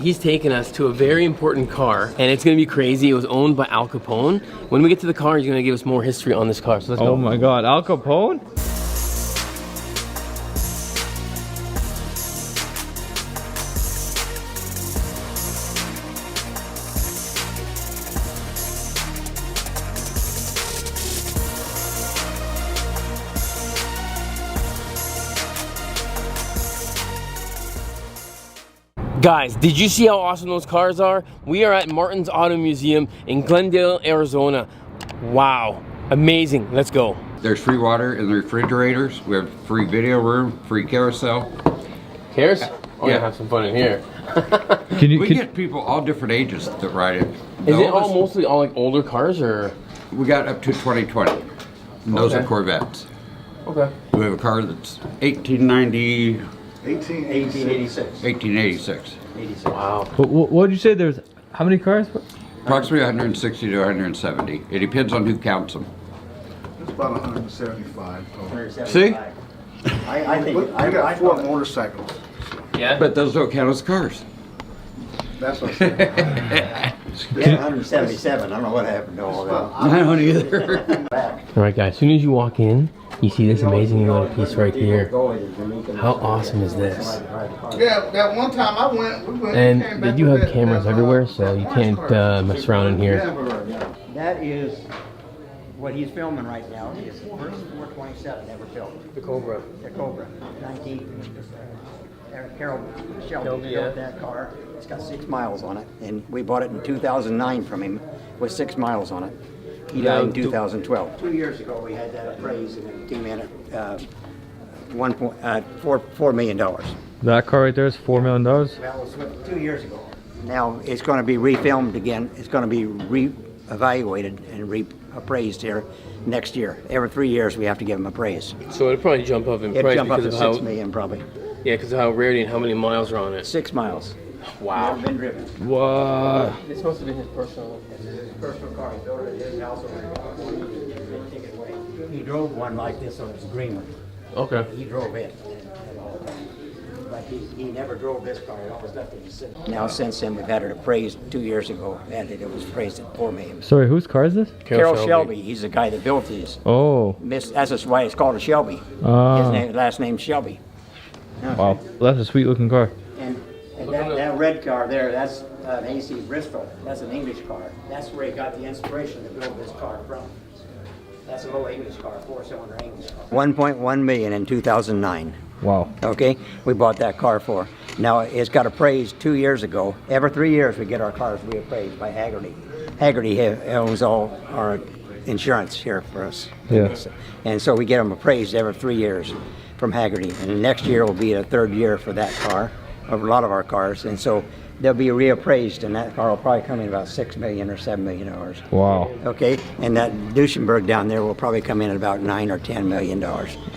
He's taking us to a very important car, and it's gonna be crazy. It was owned by Al Capone. When we get to the car, he's gonna give us more history on this car. So let's go. Oh my God, Al Capone? Guys, did you see how awesome those cars are? We are at Martin's Auto Museum in Glendale, Arizona. Wow, amazing. Let's go. There's free water in the refrigerators. We have free video room, free carousel. Cares? Oh, Yeah. yeah, have some fun in here. We get people all different ages that ride it. Is it all mostly all like older cars or? We got up to 2020. And those are Corvettes. Okay. We have a car that's 1890, 1886. 1886. 86. Wow. What did you say? There's how many cars? Approximately 160 to 170. It depends on who counts them. It's about 175 total. See? I think I got 4 motorcycles. Yeah. But those don't count as cars. That's what I'm saying. Yeah, 177. I don't know what happened to all that. I don't either. All right, guys. As soon as you walk in, you see this amazing little piece right here. How awesome is this? Yeah, that one time I went, we went. And they do have cameras everywhere, so you can't mess around in here. That is what he's filming right now. Is the first 427 ever filmed. The Cobra. The Cobra. 19. Carol Shelby built that car. It's got 6 miles on it, and we bought it in 2009 from him with 6 miles on it. He died in 2012. 2 years ago, we had that appraised, and it came in at $4 million. That car right there is $4 million. Well, it was 2 years ago. Now it's going to be refilmed again. It's going to be re-evaluated and reappraised here next year. Every 3 years, we have to give them appraised. So it'll probably jump up in It'd price jump up because to of 6 how million probably. yeah, because of how rarity and how many miles are on it. 6 miles. Wow. Never been driven. What? It's supposed to be his personal. This is his personal car. He built it at his house over there. Take it away. He drove one like this on his green one. Okay. He drove it. But he never drove this car. It always left it to sit. Now since then we've had it appraised 2 years ago, and it was appraised at $4 million. Sorry, whose car is this? Carol Shelby. He's the guy that built these. Oh. That's why it's called a Shelby. His last name's Shelby. Wow, that's a sweet looking car. And that red car there, that's an AC Bristol. That's an English car. That's where he got the inspiration to build this car from. That's a little English car, 4-cylinder English car. 1.1 million in 2009. Wow. Okay, we bought that car for. Now it's got appraised 2 years ago. Every 3 years we get our cars reappraised by Haggerty. Haggerty owns all our insurance here for us. Yeah. And so we get them appraised every 3 years from Haggerty. And next year will be the 3rd year for that car, of a lot of our cars. And so they'll be reappraised, and that car will probably come in about $6 million or $7 million. Wow. Okay, and that Duesenberg down there will probably come in at about $9 or $10 million.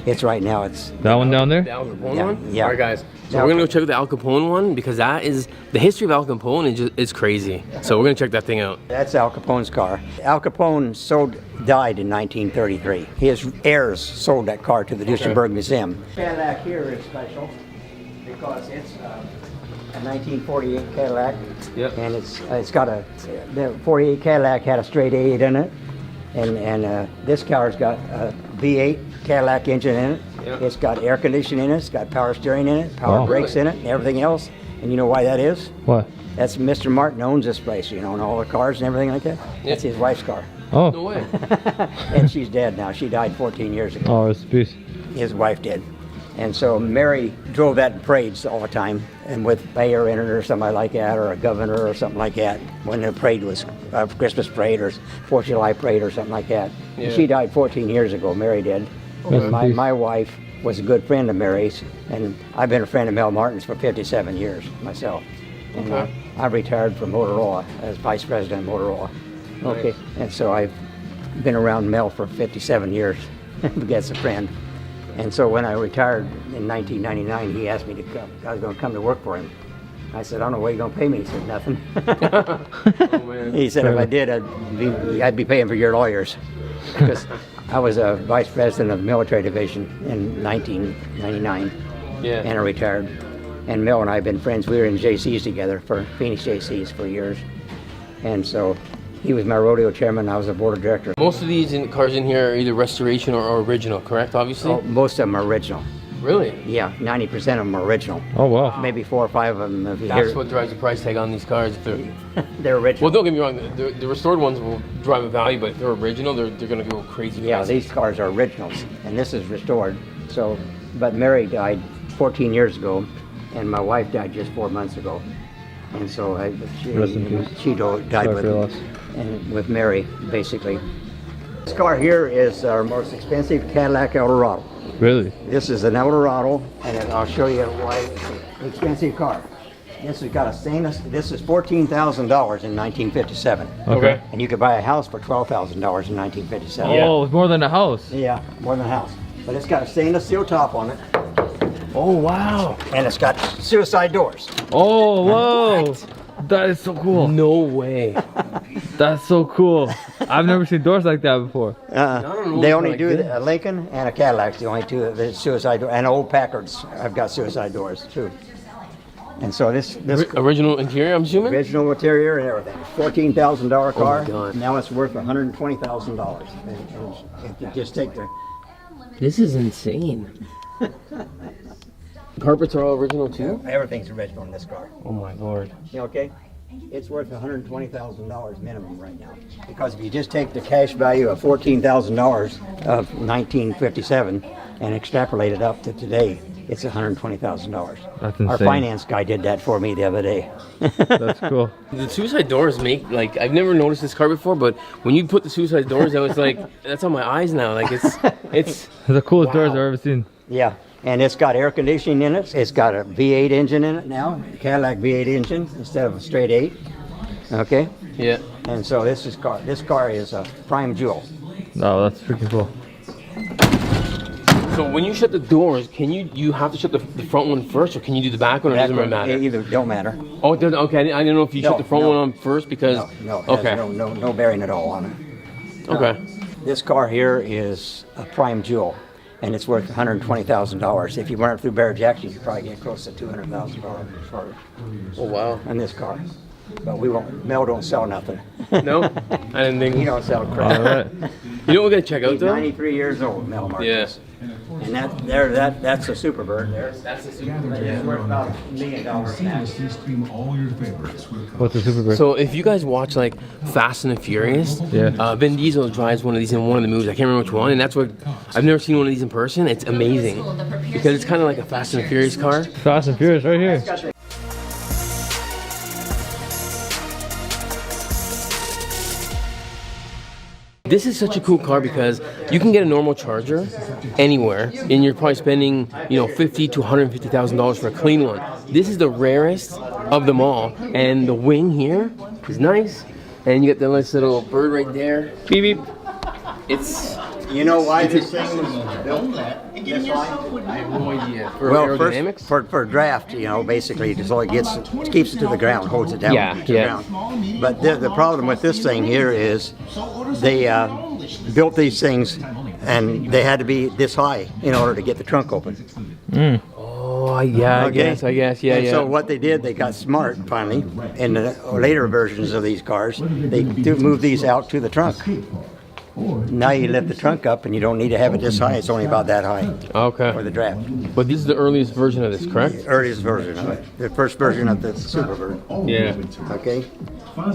It's right now. It's That one down there? The Al Capone Yeah, one? yeah. All right, guys. So we're going to go check out the Al Capone one because that is, the history of Al Capone is crazy. So we're going to check that thing out. That's Al Capone's car. Al Capone died in 1933. His heirs sold that car to the Duesenberg Museum. Cadillac here is special because it's a 1948 Cadillac. Yep. And it's got the 48 Cadillac had a straight 8 in it, and this car's got a V8 Cadillac engine in it. Yep. It's got air conditioning in it. It's got power steering in it, power brakes in it, and everything else. And you know why that is? What? That's Mr. Martin owns this place, you know, and all the cars and everything like that. That's his wife's car. Oh. No way. And she's dead now. She died 14 years ago. Oh, it's a piece. His wife did. And so Mary drove that in parades all the time, and with mayor in it or somebody like that, or a governor or something like that, when the parade was a Christmas parade or 4th of July parade or something like that. Yeah. And she died 14 years ago, Mary did. And my wife was a good friend of Mary's, and I've been a friend of Mel Martin's for 57 years myself. And I retired from Motorola as vice president of Motorola. Okay, and so I've been around Mel for 57 years. That's a friend. And so when I retired in 1999, he asked me to come. I was going to come to work for him. I said, I don't know what you're going to pay me. He said, nothing. Oh, man. He said, if I did, I'd be paying for your lawyers. Because I was a vice president of the military division in 1999. Yeah. And I retired. And Mel and I have been friends. We were in JCs together, for Phoenix JCs for years. And so he was my rodeo chairman, I was a board of director. Most of these cars in here are either restoration or original, correct, obviously? Oh, most of them are original. Really? Yeah, 90% of them are original. Oh, wow. Maybe 4 or 5 of them. If you That's hear, what drives the price tag on these cars. If they're, they're original. well, don't get me wrong, the restored ones will drive a value, but if they're original, they're going to go crazy. Yeah, fast. these cars are originals, and this is restored. So, but Mary died 14 years ago, and my wife died just 4 months ago. And so Rest in peace. she died Sorry for your loss. with Mary, basically. This car here is our most expensive Cadillac Eldorado. Really? This is an Eldorado, and I'll show you why it's an expensive car. This has got a stainless. This is $14,000 in 1957. Okay. And you could buy a house for $12,000 in 1957. Oh, it's more than a house. Yeah, more than a house. But it's got a stainless steel top on it, Oh, wow. and it's got suicide doors. Oh, whoa. That is so cool. No way. That's so cool. I've never seen doors like that before. They only do a Lincoln and a Cadillac's the only two that suicide door, and old Packards. I've got suicide doors too. And so this Original interior, I'm assuming? original interior and everything, $14,000 car. God. Now it's worth $120,000. If you just take the This is insane. Carpets are all original too? everything's original in this car. Oh my lord. Okay, it's worth $120,000 minimum right now. Because if you just take the cash value of $14,000 of 1957 and extrapolate it up to today, it's $120,000. That's Our insane. finance guy did that for me the other day. That's cool. The suicide doors make, like, I've never noticed this car before, but when you put the suicide doors, I was like, that's on my eyes now. Like, it's It's the coolest doors I've ever seen. Yeah, and it's got air conditioning in it. It's got a V8 engine in it now, Cadillac V8 engine instead of a straight 8. Okay, yeah. and so this car is a prime jewel. Oh, that's freaking cool. So when you shut the doors, can you have to shut the front one first, or can you do the back one, or doesn't it matter? Either don't matter. Oh, it doesn't, okay. I didn't know if you shut the front one on first because. No, it Okay. has no bearing at all on it. Okay. This car here is a prime jewel, and it's worth $120,000. If you run it through Barrett Jackson, you probably get close to $200,000 for it Oh wow. on this car. But we won't. Mel don't sell nothing. No, I didn't think. He don't sell crap. All right. You know what we gotta check out He's though? 93 years old, Mel Marcus. Yeah. And that's a Superbird there. That's the It's worth about $1 million now. What's a Superbird? So if you guys watch like Fast and the Furious, Yeah. Vin Diesel drives one of these in one of the movies. I can't remember which one, and that's what I've never seen one of these in person. It's amazing because it's kind of like a Fast and the Furious car. Fast and Furious right here. This is such a cool car because you can get a normal Charger anywhere, and you're probably spending, $50,000 to $150,000 for a clean one. This is the rarest of them all, and the wing here is nice, and you got the nice little bird right there. Beep beep. It's. You know why this thing was built this way? I have no idea. For Well, aerodynamics. first, for draft, basically, so it keeps it to the ground, holds it down to the ground. But the problem with this thing here is they built these things, and they had to be this high in order to get the trunk open. Oh yeah, Okay. I guess, yeah. So what they did, they got smart finally. In the later versions of these cars, they do move these out to the trunk. Now you lift the trunk up, and you don't need to have it this high. It's only about that high Okay. for the draft. But this is the earliest version of this, correct? Earliest version of it, the first version of the Superbird. Yeah. Okay,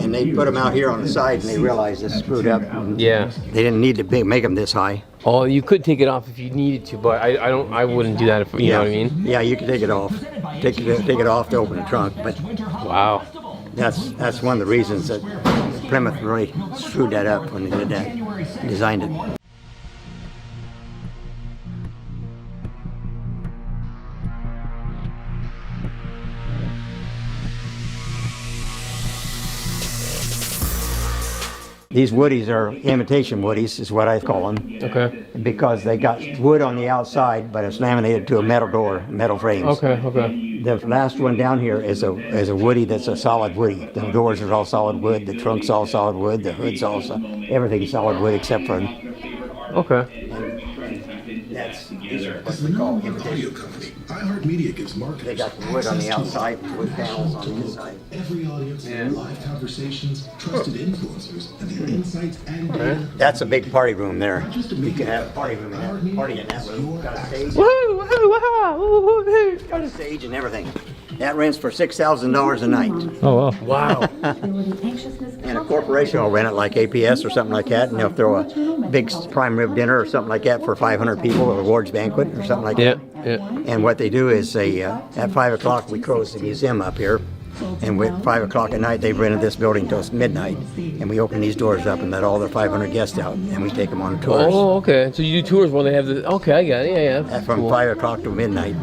and they put them out here on the side, and they realized this screwed up. Yeah. They didn't need to make them this high. Oh, you could take it off if you needed to, but I wouldn't do that if you know what I mean. Yeah, you can take it off. Take it off to open the trunk, but Wow. that's one of the reasons that Plymouth really screwed that up when they did that, designed it. These woodies are imitation woodies, is what I call them, Okay. because they got wood on the outside, but it's laminated to a metal door, metal frames. Okay. The last one down here is a woody that's a solid woody. The doors are all solid wood, the trunk's all solid wood, the hood's also everything's solid wood except for Okay. these are what we call imitation. iHeartMedia gives marketers They got the wood on the access to outside, wood panels on the inside. every audience, live conversations, trusted influencers, and their insights and data. That's a big party room there. You can have a party room in that, party in that room. Got a stage. Got a stage and everything. That rents for $6,000 a night. Oh, wow. Wow. And a corporation will rent it like APS or something like that, and they'll throw a big prime rib dinner or something like that for 500 people, a awards banquet or something like Yeah, that. yeah. And what they do is they, at 5 o'clock, we close the museum up here. And at 5 o'clock at night, they've rented this building till midnight. And we open these doors up and let all their 500 guests out. And we take them on tours. Oh, okay. So you do tours while they have the. Okay, I got it. Yeah, yeah. From Cool. 5 o'clock to midnight.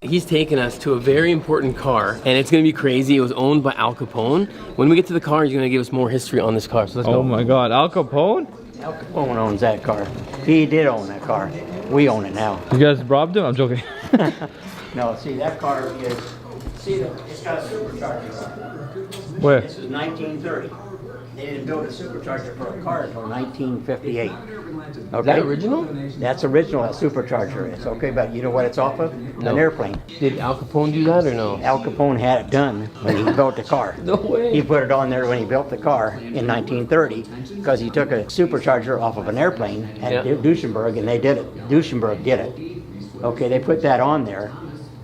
He's taking us to a very important car, and it's gonna be crazy. It was owned by Al Capone. When we get to the car, he's gonna give us more history on this car. So let's Oh go. my God, Al Capone? Al Capone owns that car. He did own that car. We own it now. You guys robbed him? I'm joking. No, see, that car is, it's got a supercharger. Where? This is 1930. They didn't build a supercharger for a car until 1958. Okay? Is that original? That's original, that supercharger is, okay, but you know what it's off of? No. An airplane. Did Al Capone do that or no? Al Capone had it done when he built the car. No way. He put it on there when he built the car in 1930 because he took a supercharger off of an airplane at Yeah. Duesenberg, and they did it. Duesenberg did it. Okay, they put that on there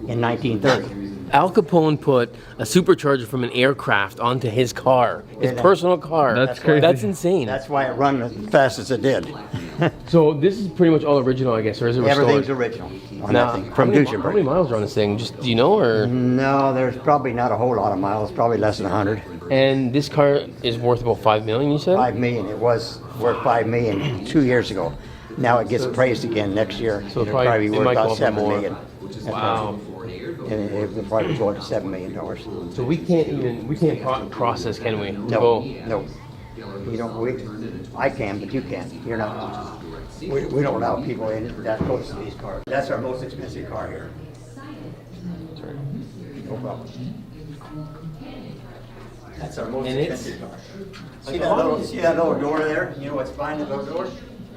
in 1930. Al Capone put a supercharger from an aircraft onto his car, his Yeah. personal car. That's crazy. That's insane. That's why it run as fast as it did. So this is pretty much all original, I guess, or is it restored? Everything's original on Now, that thing, how from many Duesenberg. miles are on this thing? Just do you know, or? No, there's probably not a whole lot of miles, probably less than 100. And this car is worth about $5 million. You said? 5 million, it was worth 5 million 2 years ago. Now it gets appraised again next year. So It'll probably- be it worth might go about up 7 more. million. Wow. And it'll probably go to $7 million. So we can't process, can we? No, Go. no. You don't, I can, but you can't. You're not. We don't allow people in that close to these cars. That's our most expensive car here. No problem. That's our most And it's- expensive car. See that little door there? You know what's behind the little door?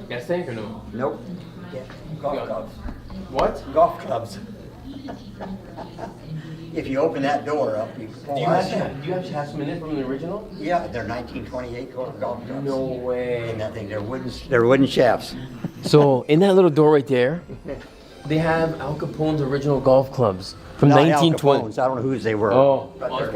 Gas tank or no? Nope. Yeah, golf clubs. What? Golf clubs. If you open that door up, you can pull Do you out. actually have some in it from the original? Yeah, they're 1928 golf clubs. No way. And that thing, they're wooden shafts. So in that little door right there, they have Al Capone's original golf clubs from Not Al 1920. Capone's, I don't know whose they were. Oh, but well, they're it's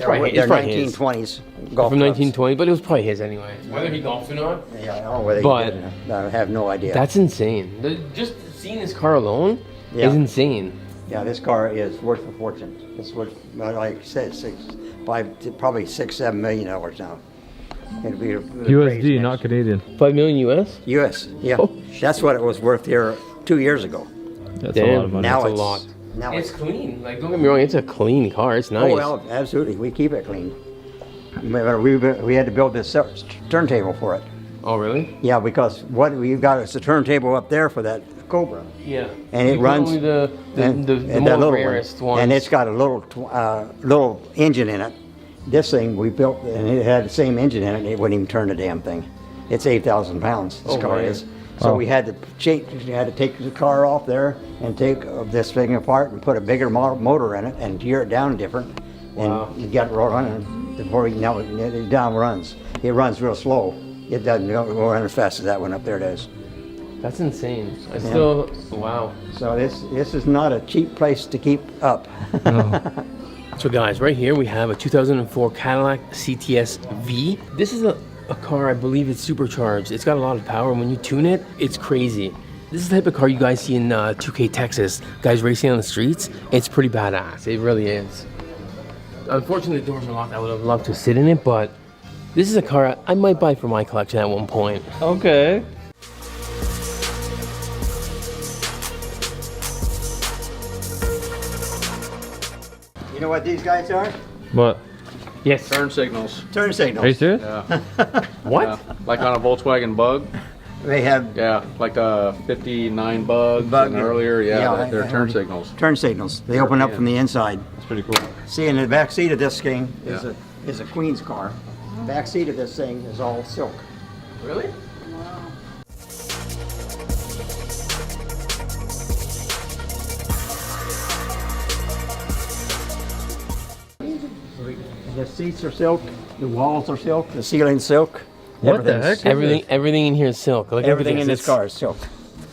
probably- they're it's probably his. 1920s golf From clubs. 1920, but it was probably his anyway. Whether he golfed or not. Yeah, I don't know whether But- he did. I have no idea. That's insane. Just seeing this car alone Yeah. is insane. Yeah, this car is worth a fortune. It's worth, well, like I said, probably $6-7 million now. It'll be USD, not Canadian. 5 million US? US, yeah. Oh. That's what it was worth here 2 years ago. That's a lot of money. Now That's a it's lot. Now It's clean. Like, don't get me wrong, it's a clean car. It's nice. Oh well, absolutely. We keep it clean. We had to build this turntable for it. Oh, really? Yeah, because what we've got is a turntable up there for that Cobra. Yeah. And it You put runs only the and more that little rarest one. ones. And it's got a little engine in it. This thing we built, and it had the same engine in it, and it wouldn't even turn the damn thing. It's 8,000 pounds. This Oh, car man. is. So Oh. we had to take the car off there and take this thing apart and put a bigger motor in it and gear it down different, and Wow. you got it running before you know it down runs. It runs real slow. It doesn't go run as fast as that one up there does. That's insane. I still, wow. So this is not a cheap place to keep up. So guys, right here we have a 2004 Cadillac CTS V. This is a car, I believe it's supercharged. It's got a lot of power. When you tune it, it's crazy. This is the type of car you guys see in 2K Texas. Guys racing on the streets. It's pretty badass. It really is. Unfortunately, the doors are locked. I would have loved to sit in it, but this is a car I might buy for my collection at one point. Okay. You know what these guys are? What? Yes. Turn signals. Turn signals. Are you serious? Yeah. What? Yeah. Like on a Volkswagen Bug. They have Yeah. Like a 59 Bug, Bug, and earlier. Yeah. yeah, they're I- turn signals. turn signals. They open up from the inside. It's pretty cool. See, in the back seat of this thing Yeah. is a Queen's car. Back seat of this thing is all silk. Really? The seats are silk, the walls are silk, the ceiling's silk. What the Everything's- heck? Everything in here is silk. Look at Everything in this It's- car is silk.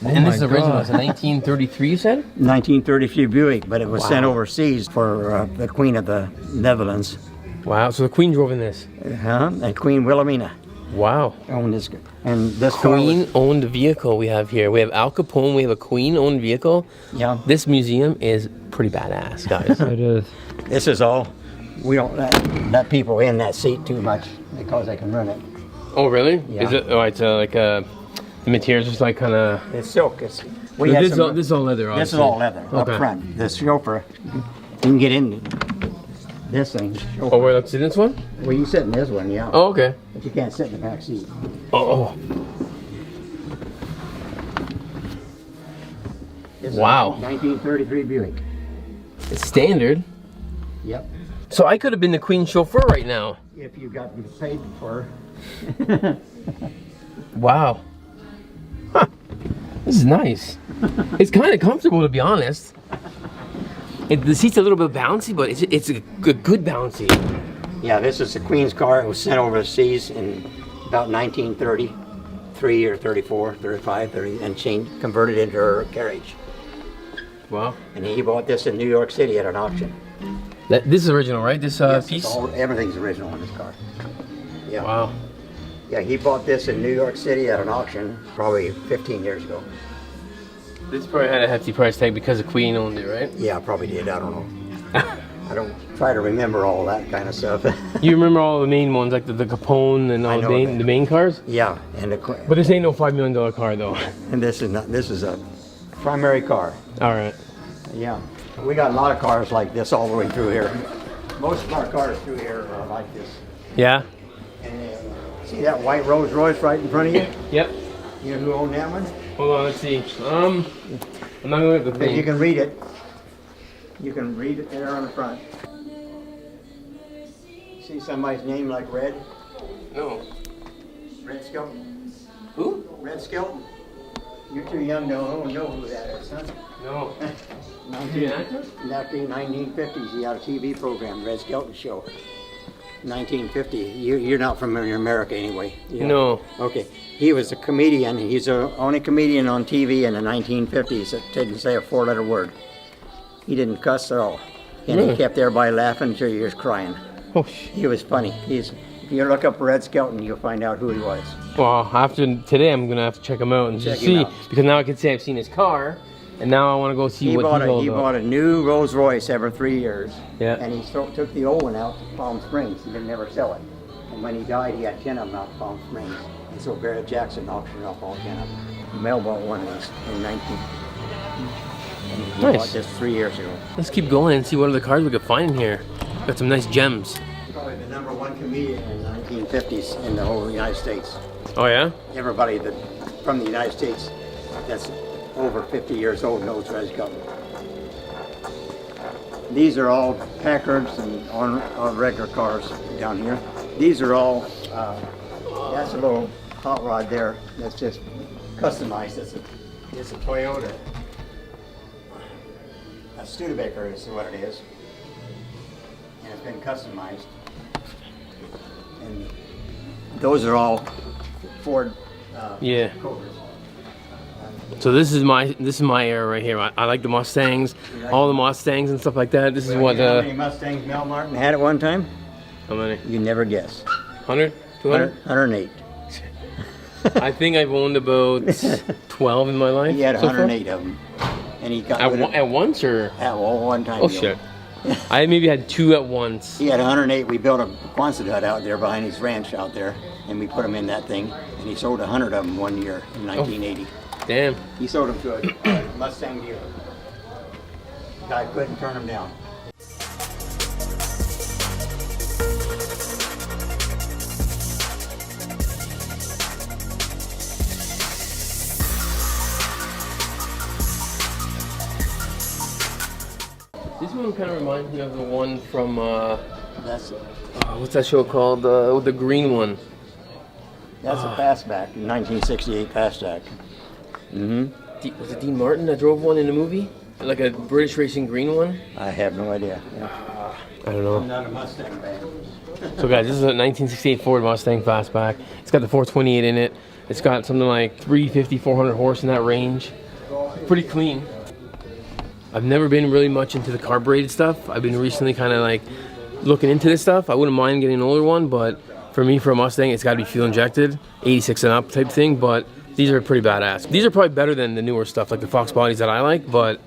And this is my original. God. It's a 1933, you said? 1933 Buick, but it was sent Wow. overseas for the Queen of the Netherlands. Wow. So the Queen drove in this. And Queen Wilhelmina Wow. owned this. And this car was- Queen-owned vehicle we have here. We have Al Capone. We have a Queen-owned vehicle. Yeah. This museum is pretty badass, guys. It is. This is all. We don't let people in that seat too much because they can ruin it. Oh, really? Yeah. Is it? Oh, it's like the material's just like kind of. It's silk. It's, This is all leather. This is obviously. all leather Okay. up front. The chauffeur, you can get in this thing. Chauffeur. Oh, wait, let's see this one. Well, you sit in this one, yeah. Oh, okay. But you can't sit in the back seat. Oh. This is Wow. a 1933 Buick. It's standard. Yep. So I could have been the Queen's chauffeur right now. If you got paid for. Wow. Huh. This is nice. It's kind of comfortable, to be honest. The seat's a little bit bouncy, but it's a good bouncy. Yeah, this is the Queen's car. It was sent overseas in about 1933 or 34, 35, 30, and changed, converted into her carriage. Wow. And he bought this in New York City at an auction. This is original, right? This Yes, it's piece? everything's original in this car. Yeah. Wow. Yeah, he bought this in New York City at an auction probably 15 years ago. This probably had a hefty price tag because the Queen owned it, right? Yeah, probably did. I don't know. I don't try to remember all that kind of stuff. You remember all the main ones, like the Capone and all know the main cars? Yeah, and But this ain't no $5 million car, though. and this is not. This is a primary car. All right. Yeah, we got a lot of cars like this all the way through here. Most of our cars through here are like this. Yeah? And see that white Rolls Royce right in front of you? Yep. You know who owned that one? Hold on, let's see. I'm not gonna look at the If you thing. can read it. You can read it there on the front. See somebody's name like Red? No. Red Skelton? Who? Red Skelton? You're too young to know who that is, huh? No. Is he an actor? Back in the 1950s, he had a TV program, Red Skelton Show. 1950. You're not from America anyway. No. Okay. He was a comedian. He's the only comedian on TV in the 1950s that didn't say a four-letter word. He didn't cuss at all. And Really? he kept everybody laughing until you was crying. Oh, He was funny. If you look up Red Skelton, you'll find out who he was. well, after today, I'm gonna have to check him out and Check just him see out. because now I can say I've seen his car, and now I want to go see He what bought he's all he about. bought a new Rolls Royce every 3 years. Yeah. And he took the old one out to Palm Springs. He didn't ever sell it. And when he died, he had 10 of them out to Palm Springs. And so Barrett Jackson auctioned off all 10 of them. Mel bought one of these in 19. And he Nice. bought this 3 years ago. Let's keep going and see what other cars we could find in here. Got some nice gems. Probably the #1 comedian in the 1950s in the whole United States. Oh yeah? Everybody from the United States that's over 50 years old knows Red Skelton. These are all Packards and on regular cars down here. These are all, that's a little hot rod there that's just customized. It's a Toyota. A Studebaker is what it is. And it's been customized. And those are all Ford Yeah. Cobras. So this is my era right here. I like the Mustangs, all the Mustangs and stuff like that. This is what You know how many Mustangs Mel Martin had at one time? how many? You never guess. 100? 200? 108. I think I've owned about 12 in my life. He had so far. 108 of them. And he got rid of At once or? at one time. Oh deal. shit. I maybe had 2 at once. He had 108. We built a Quonset hut out there behind his ranch out there, and we put them in that thing. And he sold 100 of them one year in 1980. Damn. He sold them to a Mustang dealer. Guy couldn't turn them down. This one kind of reminds me of the one from That's what's that show called? With the green one. that's a fastback, 1968 fastback. Was it Dean Martin that drove one in the movie? Like a British racing green one? I have no idea. I don't know. I'm not a Mustang fan. So guys, this is a 1968 Ford Mustang Fastback. It's got the 428 in it. It's got something like 350, 400 horse in that range. Pretty clean. I've never been really much into the carbureted stuff. I've been recently kind of like looking into this stuff. I wouldn't mind getting an older one, but for me, for a Mustang, it's got to be fuel injected, 86 and up type thing. But these are pretty badass. These are probably better than the newer stuff, like the Fox bodies that I like. But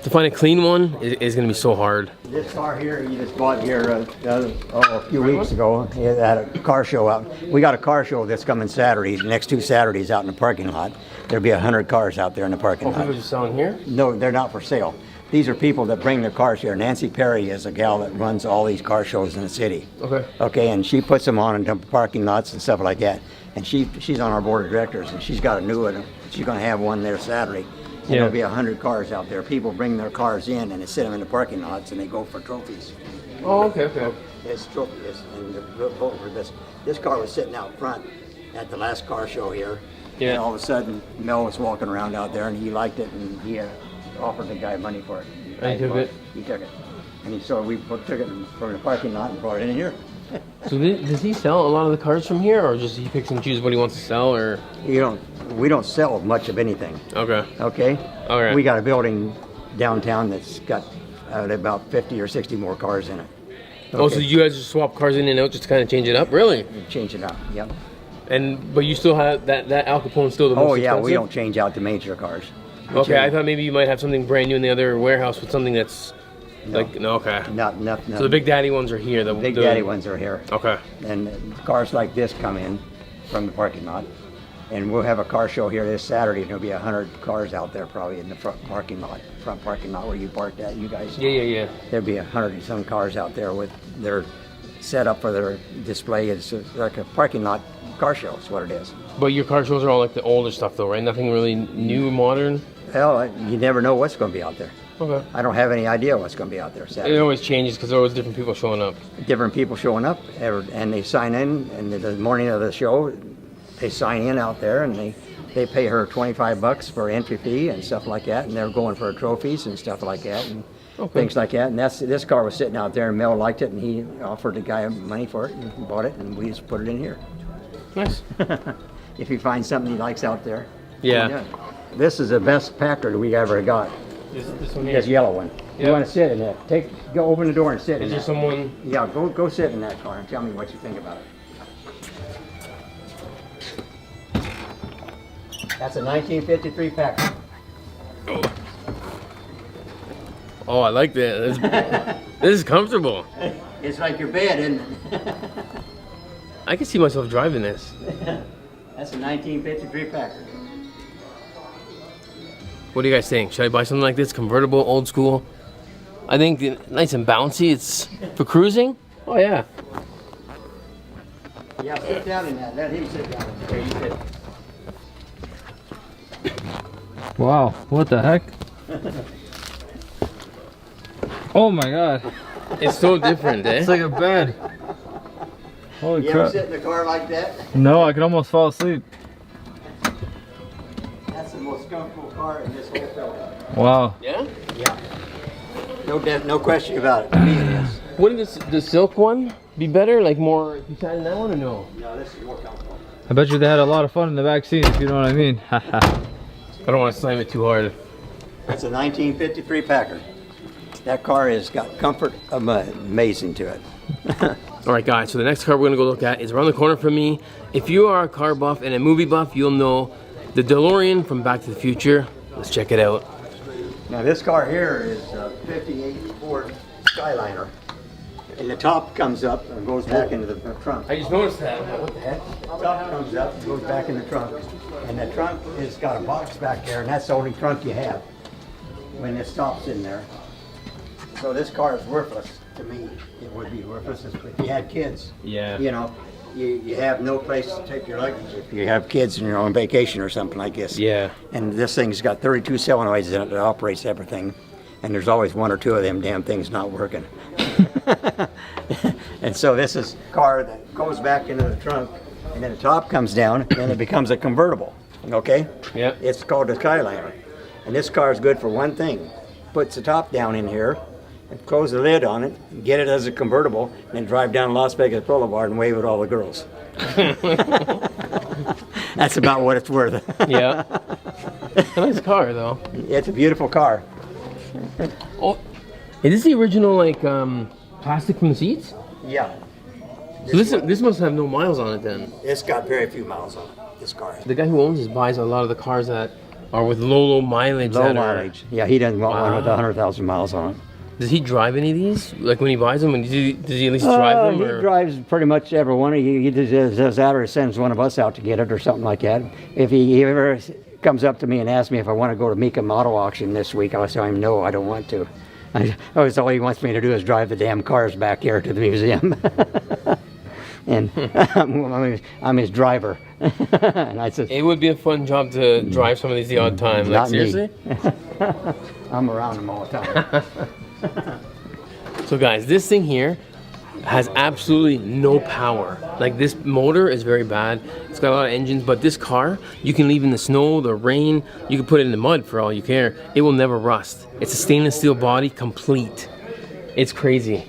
to find a clean one is going to be so hard. This car here, you just bought here a few weeks ago. He had a car show out. We got a car show that's coming Saturdays, next 2 Saturdays out in the parking lot. There'll be 100 cars out there in the parking lot. People just selling here? No, they're not for sale. These are people that bring their cars here. Nancy Perry is a gal that runs all these car shows in the city. Okay. Okay, and she puts them on in the parking lots and stuff like that. And she's on our board of directors, and she's got a new one. She's going to have one there Saturday. And there'll be 100 cars out there. People bring their cars in and they sit them in the parking lots and they go for trophies. Oh, okay, okay. It's trophies. And they're voting for this. This car was sitting out front at the last car show here. Yeah. And all of a sudden, Mel was walking around out there and he liked it and he offered the guy money for it. And he took it? He took it. And so we took it from the parking lot and brought it in here. So does he sell a lot of the cars from here, or just he picks and chooses what he wants to sell, or? We don't sell much of anything. Okay. Okay? All right. We got a building downtown that's got about 50 or 60 more cars in it. Okay. Oh, so you guys just swap cars in and out just to kind of change it up? Really? Change it out, yep. But you still have that Al Capone's still the most Oh yeah, expensive? we don't change out the major cars. We Okay, I change- thought maybe you might have something brand new in the other warehouse with something that's like, no, okay. Not. So the Big Daddy ones are here. The Big Daddy ones are here. Okay. And cars like this come in from the parking lot. And we'll have a car show here this Saturday. There'll be 100 cars out there probably in the front parking lot where you parked at, you guys. Yeah. There'll be 100 and some cars out there with their set up for their display. It's like a parking lot car show is what it is. But your car shows are all like the older stuff though, right? Nothing really new, modern? Well, you never know what's going to be out there. Okay. I don't have any idea what's going to be out there Saturday. It always changes because there are always different people showing up. Different people showing up, and they sign in, and the morning of the show, they sign in out there, and they pay her $25 for entry fee and stuff like that, and they're going for trophies and stuff like that, and things like that. And this car was sitting out there, and Mel liked it, and he offered the guy money for it, and bought it, and we just put it in here. Nice. If he finds something he likes out there. Yeah. This is the best Packard we ever got. This one here. This yellow one. Yeah. You want to sit in it? Go open the door and sit in Is there it. someone? Yeah, go sit in that car and tell me what you think about it. That's a 1953 Packard. Oh, I like that. This is comfortable. It's like your bed, isn't it? I can see myself driving this. That's a 1953 Packard. What do you guys think? Should I buy something like this? Convertible, old school? I think nice and bouncy. It's for cruising. Oh yeah. Yeah, sit down in that. Let him sit down. Okay, you sit. Wow, what the heck? Oh my god. It's so different, eh? It's like a bed. Holy You ever crap. sit in a car like that? No, I could almost fall asleep. That's the most comfortable car in this whole building. Wow. Yeah. Yeah. No question about it. To me it is. Wouldn't the silk one be better? Like more beside that one or no? No, this is more comfortable. I bet you they had a lot of fun in the back seat, if you know what I mean. I don't want to slam it too hard. That's a 1953 Packard. That car has got comfort amazing to it. All right, guys, so the next car we're gonna go look at is around the corner from me. If you are a car buff and a movie buff, you'll know the DeLorean from Back to the Future. Let's check it out. Now this car here is a 58 Ford Skyliner. And the top comes up and goes back into the trunk. I just noticed that. What the heck? The top comes up and goes back in the trunk. And the trunk has got a box back there, and that's the only trunk you have when this top's in there. So this car is worthless to me. It would be worthless if you had kids. Yeah. You know, you have no place to take your luggage if you have kids and you're on vacation or something like this. Yeah. And this thing's got 32 solenoids in it that operates everything. And there's always one or two of them damn things not working. And so this is a car that goes back into the trunk, and then the top comes down, and it becomes a convertible, okay? Yep. It's called a Skyliner. And this car is good for one thing. Puts the top down in here, close the lid on it, get it as a convertible, and then drive down Las Vegas Boulevard and wave at all the girls. That's about what it's worth. Yeah. It's a nice car, though. It's a beautiful car. Oh, is this the original, like, plastic from the seats? Yeah. So this must have no miles on it, then. It's got very few miles on it, this car. The guy who owns this buys a lot of the cars that are with low mileage. Low mileage. Yeah, he doesn't want one with 100,000 miles on it. Does he drive any of these? Like when he buys them, does he at least drive them? He drives pretty much every one. He does that or sends one of us out to get it or something like that. If he ever comes up to me and asks me if I want to go to Mecum Auto Auction this week, I'll tell him no, I don't want to. Always all he wants me to do is drive the damn cars back here to the museum. And I'm his driver. And I said, it would be a fun job to drive some of these the odd time. Like, seriously? I'm around them all the time. So guys, this thing here has absolutely no power. Like, this motor is very bad. It's got a lot of engines, but this car, you can leave in the snow, the rain, you can put it in the mud for all you care. It will never rust. It's a stainless steel body, complete. It's crazy.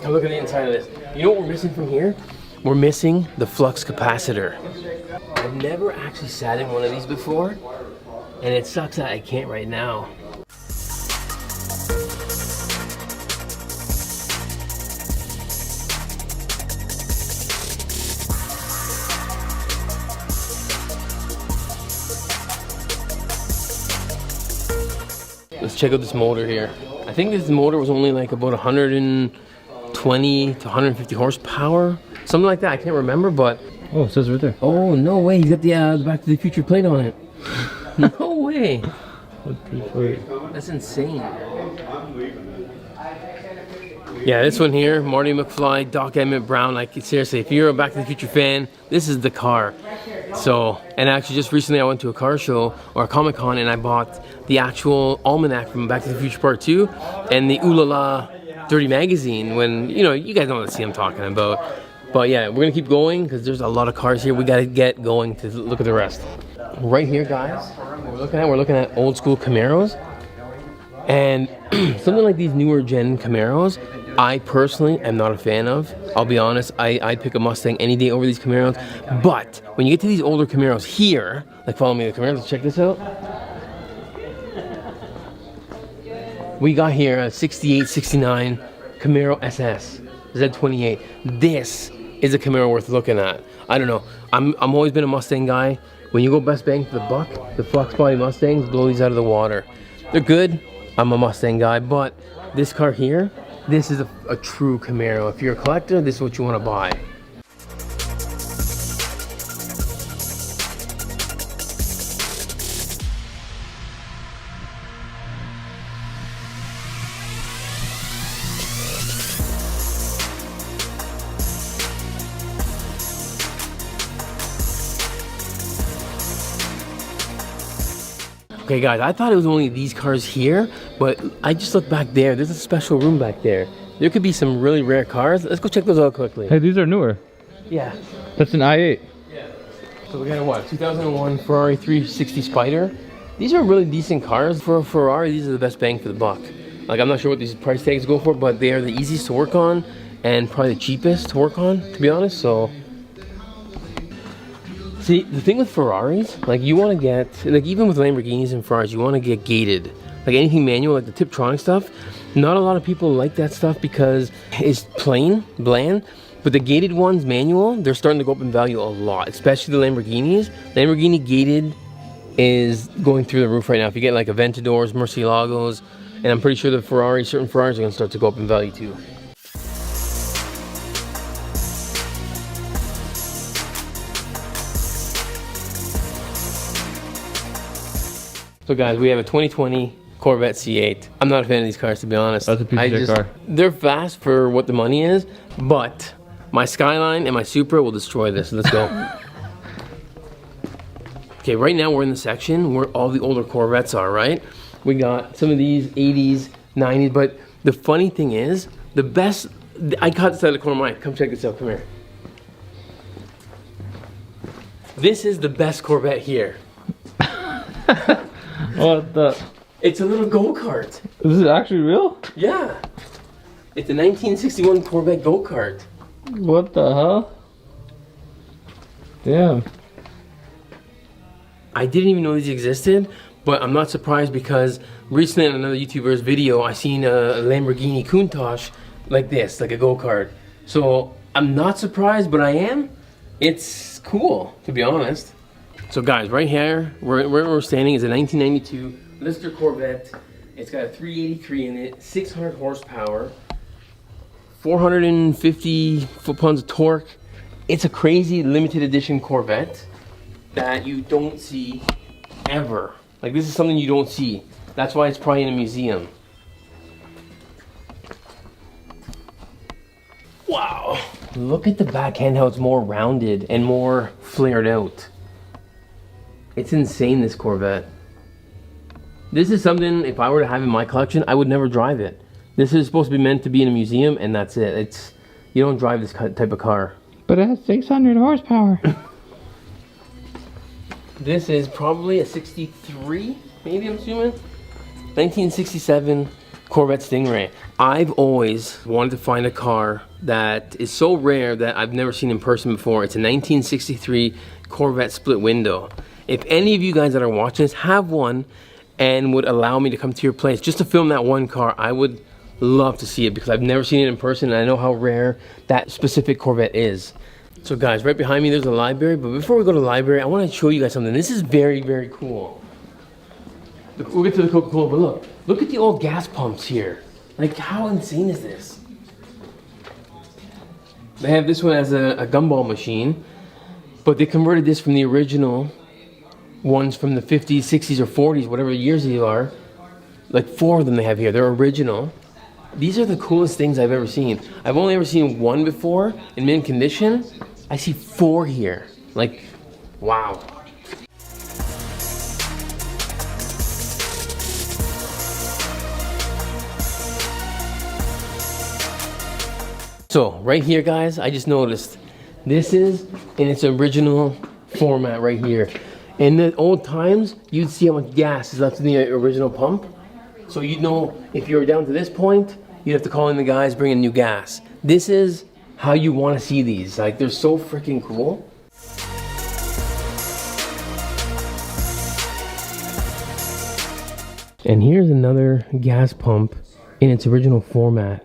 Now look at the inside of this. You know what we're missing from here? We're missing the flux capacitor. I've never actually sat in one of these before, and it sucks that I can't right now. Let's check out this motor here. I think this motor was only like about 120 to 150 horsepower, something like that. I can't remember, but Oh, it says right there. oh no way, he's got the Back to the Future plate on it. No way. That's insane. Yeah, this one here, Marty McFly, Doc Emmett Brown. Like, seriously, if you're a Back to the Future fan, this is the car. So, and actually just recently I went to a car show or a Comic-Con and I bought the actual almanac from Back to the Future Part 2 and the Ooh La La Dirty Magazine when, you know, you guys know what scene I'm talking about. But yeah, we're gonna keep going because there's a lot of cars here. We gotta get going to look at the rest. Right here, guys, we're looking at old school Camaros. And something like these newer gen Camaros, I personally am not a fan of. I'll be honest, I'd pick a Mustang any day over these Camaros. But when you get to these older Camaros here, like follow me to the Camaros, check this out. We got here a 68, 69 Camaro SS, Z28. This is a Camaro worth looking at. I don't know, I'm always been a Mustang guy. When you go best bang for the buck, the Flux Body Mustangs blow these out of the water. They're good. I'm a Mustang guy, but this car here, this is a true Camaro. If you're a collector, this is what you want to buy. Okay guys, I thought it was only these cars here, but I just looked back there. There's a special room back there. There could be some really rare cars. Let's go check those out quickly. Hey, these are newer. Yeah. That's an i8. Yeah. So we got a what? 2001 Ferrari 360 Spider. These are really decent cars. For a Ferrari, these are the best bang for the buck. Like, I'm not sure what these price tags go for, but they are the easiest to work on and probably the cheapest to work on, to be honest. So see, the thing with Ferraris, like, you want to get, like, even with Lamborghinis and Ferraris, you want to get gated. Like anything manual, like the Tiptronic stuff, not a lot of people like that stuff because it's plain, bland. But the gated ones, manual, they're starting to go up in value a lot, especially the Lamborghinis. Lamborghini gated is going through the roof right now. If you get like Aventadors, Murcielagos, and I'm pretty sure the Ferraris, certain Ferraris are going to start to go up in value too. So guys, we have a 2020 Corvette C8. I'm not a fan of these cars, to be honest. That's a piece of shit car. They're fast for what the money is, but my Skyline and my Supra will destroy this. Let's go. Okay, right now we're in the section where all the older Corvettes are, right? We got some of these 80s, 90s, but the funny thing is, the best, I caught this out of the corner of my eye. Come check this out, come here. This is the best Corvette here. What the? It's a little go-kart. Is it actually real? Yeah. It's a 1961 Corvette go-kart. What the hell? Damn. I didn't even know these existed, but I'm not surprised because recently on another YouTuber's video, I seen a Lamborghini Countach like this, like a go-kart. So I'm not surprised, but I am. It's cool, to be honest. So guys, right here, where we're standing is a 1992 Lister Corvette. It's got a 383 in it, 600 horsepower, 450 foot-pounds of torque. It's a crazy limited edition Corvette that you don't see ever. Like, this is something you don't see. That's why it's probably in a museum. Wow. Look at the back end, how it's more rounded and more flared out. It's insane, this Corvette. This is something, if I were to have in my collection, I would never drive it. This is supposed to be meant to be in a museum, and that's it. You don't drive this type of car. But it has 600 horsepower. This is probably a 63, maybe, I'm assuming. 1967 Corvette Stingray. I've always wanted to find a car that is so rare that I've never seen in person before. It's a 1963 Corvette split window. If any of you guys that are watching this have one and would allow me to come to your place just to film that one car, I would love to see it because I've never seen it in person and I know how rare that specific Corvette is. So guys, right behind me there's a library, but before we go to the library, I want to show you guys something. This is very, very cool. We'll get to the Coca-Cola, but look at the old gas pumps here. Like, how insane is this? They have this one as a gumball machine, but they converted this from the original ones from the 50s, 60s, or 40s, whatever years they are. Like 4 of them they have here. They're original. These are the coolest things I've ever seen. I've only ever seen one before in mint condition. I see 4 here. Like, wow. So right here, guys, I just noticed this is in its original format right here. In the old times, you'd see how much gas is left in the original pump. So you'd know if you were down to this point, you'd have to call in the guys, bring in new gas. This is how you want to see these. Like, they're so freaking cool. And here's another gas pump in its original format.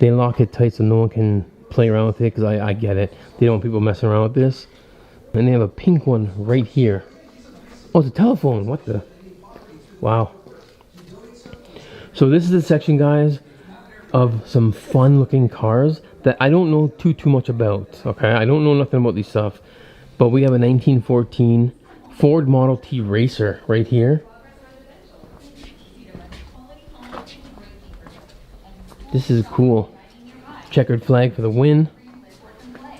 They lock it tight so no one can play around with it, because I get it. They don't want people messing around with this. And they have a pink one right here. Oh, it's a telephone. What the? Wow. So this is the section, guys, of some fun looking cars that I don't know too much about. Okay, I don't know nothing about these stuff. But we have a 1914 Ford Model T Racer right here. This is cool. Checkered flag for the win.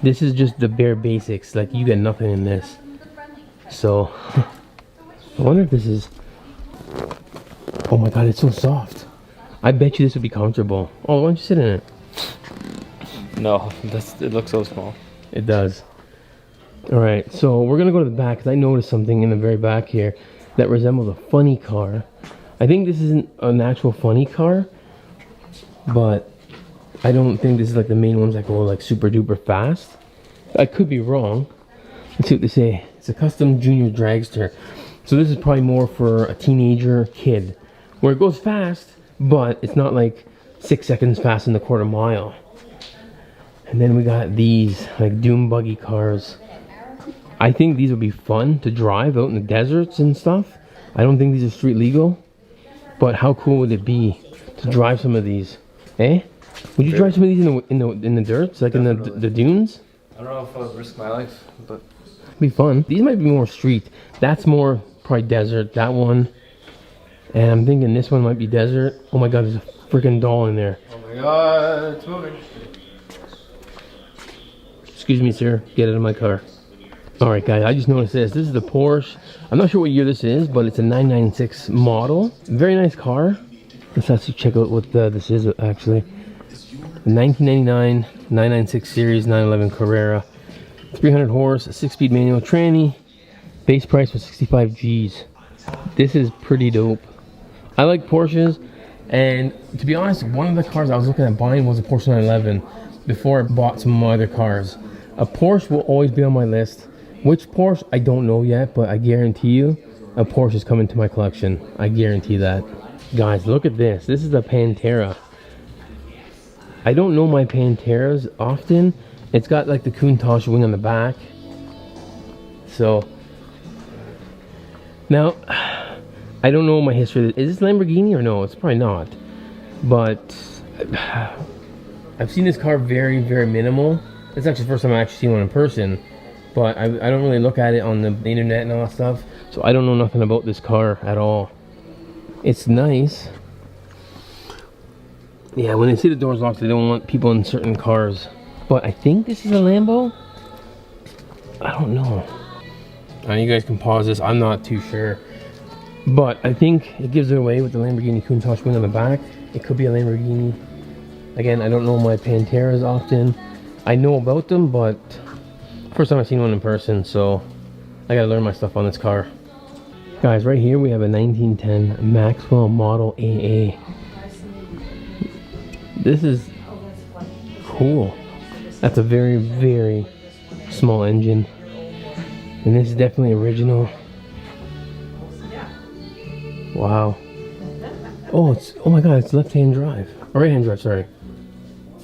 This is just the bare basics. Like, you get nothing in this. So, I wonder if this is... Oh my god, it's so soft. I bet you this would be comfortable. Oh, why don't you sit in it? No, it looks so small. It does. Alright, so we're gonna go to the back because I noticed something in the very back here that resembles a funny car. I think this isn't an actual funny car, but I don't think this is like the main ones that go like super duper fast. I could be wrong. Let's see what they say. It's a custom junior dragster. So this is probably more for a teenager kid, where it goes fast, but it's not like 6 seconds fast in the quarter mile. And then we got these like dune buggy cars. I think these would be fun to drive out in the deserts and stuff. I don't think these are street legal, but how cool would it be to drive some of these? Eh? Would you drive some of these in the dirt, like in the dunes? I don't know if I would risk my life, but It'd be fun. These might be more street. That's more probably desert. That one, and I'm thinking this one might be desert. Oh my god, there's a freaking doll in there. oh my god, it's moving. Excuse me, sir. Get out of my car. All right, guys. I just noticed this. This is the Porsche. I'm not sure what year this is, but it's a 996 model. Very nice car. Let's actually check out what this is actually. 1999 996 Series 911 Carrera. 300 horse, 6-speed manual tranny. Base price was 65 G's. This is pretty dope. I like Porsches, and to be honest, one of the cars I was looking at buying was a Porsche 911 before I bought some other cars. A Porsche will always be on my list. Which Porsche, I don't know yet, but I guarantee you, a Porsche is coming to my collection. I guarantee that. Guys, look at this. This is a Pantera. I don't know my Panteras often. It's got like the Countach wing on the back. So, now, I don't know my history. Is this Lamborghini or no? It's probably not. But, I've seen this car very, very minimal. It's actually the first time I actually seen one in person. But I don't really look at it on the internet and all that stuff. So I don't know nothing about this car at all. It's nice. Yeah, when they see the doors locked, they don't want people in certain cars. But I think this is a Lambo. I don't know. You guys can pause this. I'm not too sure. But I think it gives it away with the Lamborghini Countach wing on the back. It could be a Lamborghini. Again, I don't know my Panteras often. I know about them, but first time I've seen one in person, so I gotta learn my stuff on this car. Guys, right here we have a 1910 Maxwell Model AA. This is cool. That's a very, very small engine. And this is definitely original. Wow. Oh, oh my god, it's left-hand drive. Or right-hand drive, sorry.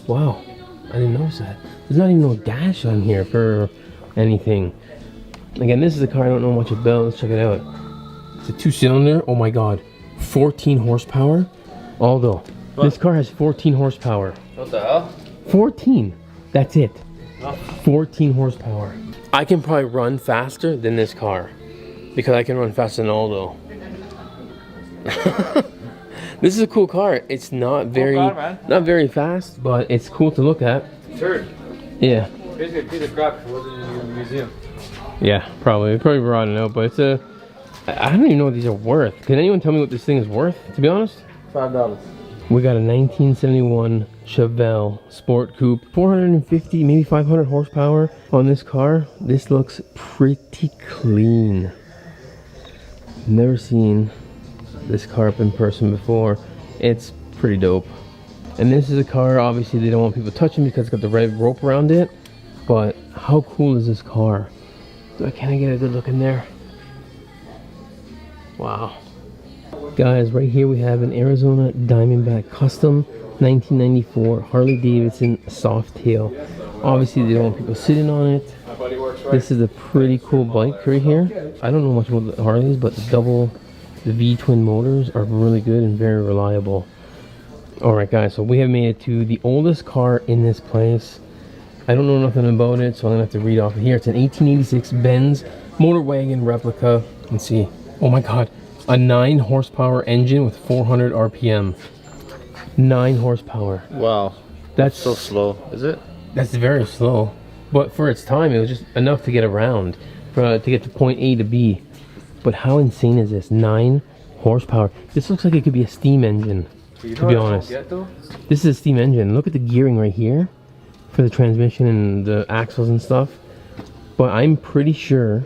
Wow, I didn't notice that. There's not even no dash on here for anything. Again, this is a car I don't know much about. Let's check it out. It's a 2-cylinder. Oh my god. 14 horsepower. Although, this car has 14 horsepower. What the hell? 14. That's it. 14 horsepower. I can probably run faster than this car. Because I can run faster than Aldo. This is a cool car. It's not very, not very fast, but it's cool to look at. Turd. Yeah. Basically a piece of crap if it wasn't in a museum. Yeah, probably. It's probably rotting out, but it's a... I don't even know what these are worth. Can anyone tell me what this thing is worth, to be honest? $5. We got a 1971 Chevelle Sport Coupe. 450, maybe 500 horsepower on this car. This looks pretty clean. Never seen this car up in person before. It's pretty dope. And this is a car, obviously they don't want people touching because it's got the red rope around it. But how cool is this car? Can I get a good look in there? Wow. Guys, right here we have an Arizona Diamondback Custom 1994 Harley Davidson Softail. Obviously they don't want people sitting on it. This is a pretty cool bike right here. I don't know much about the Harleys, but the V-twin motors are really good and very reliable. Alright guys, so we have made it to the oldest car in this place. I don't know nothing about it, so I'm gonna have to read off of here. It's an 1886 Benz motor wagon replica. Let's see. Oh my god. A 9 horsepower engine with 400 RPM. 9 horsepower. Wow. That's So slow, is it? That's very slow. But for its time, it was just enough to get around. To get to point A to B. But how insane is this? 9 horsepower. This looks like it could be a steam engine, to be honest. This is a steam engine. Look at the gearing right here for the transmission and the axles and stuff. But I'm pretty sure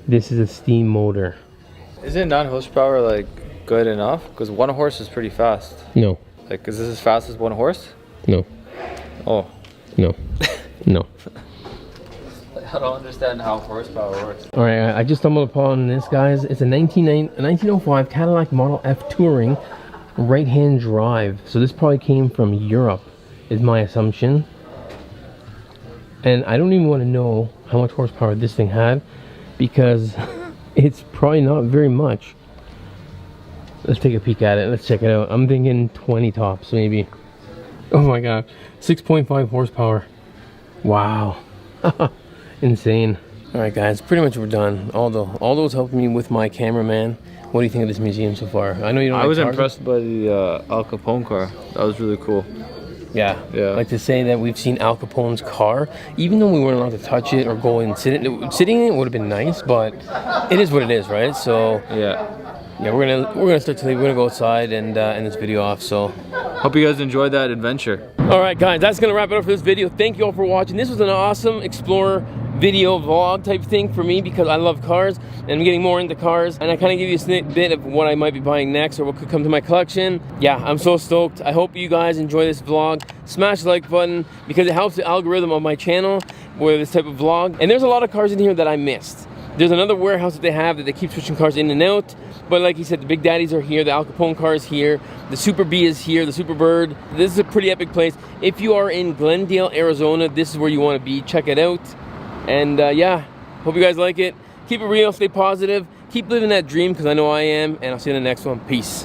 this is a steam motor. Isn't 9 horsepower like good enough? Because 1 horse is pretty fast. No. Like, is this as fast as 1 horse? No. Oh. No. No. I don't understand how horsepower works. Alright, I just stumbled upon this, guys. It's a 1905 Cadillac Model F Touring right-hand drive. So this probably came from Europe, is my assumption. And I don't even want to know how much horsepower this thing had, because it's probably not very much. Let's take a peek at it. Let's check it out. I'm thinking 20 tops, maybe. Oh my god. 6.5 horsepower. Wow. Insane. Alright guys, pretty much we're done. Aldo's helping me with my cameraman. What do you think of this museum so far? I know you don't I like was cars. impressed by the Al Capone car. That was really cool. Yeah. Yeah. Like to say that we've seen Al Capone's car, even though we weren't allowed to touch it or go and sit in it. Sitting in it would have been nice, but it is what it is, right? So Yeah. yeah, we're gonna start to leave. We're gonna go outside and end this video off. So Hope you guys enjoyed that adventure. all right, guys, that's gonna wrap it up for this video. Thank you all for watching. This was an awesome Explorer video vlog type thing for me because I love cars and I'm getting more into cars, and I kind of give you a snippet of what I might be buying next or what could come to my collection. Yeah, I'm so stoked. I hope you guys enjoy this vlog. Smash the like button because it helps the algorithm of my channel with this type of vlog. And there's a lot of cars in here that I missed. There's another warehouse that they have that they keep switching cars in and out. But like he said, the Big Daddies are here, the Al Capone car is here, the Super B is here, the Super Bird. This is a pretty epic place. If you are in Glendale, Arizona, this is where you want to be. Check it out. And yeah, hope you guys like it. Keep it real, stay positive, keep living that dream because I know I am, and I'll see you in the next one. Peace.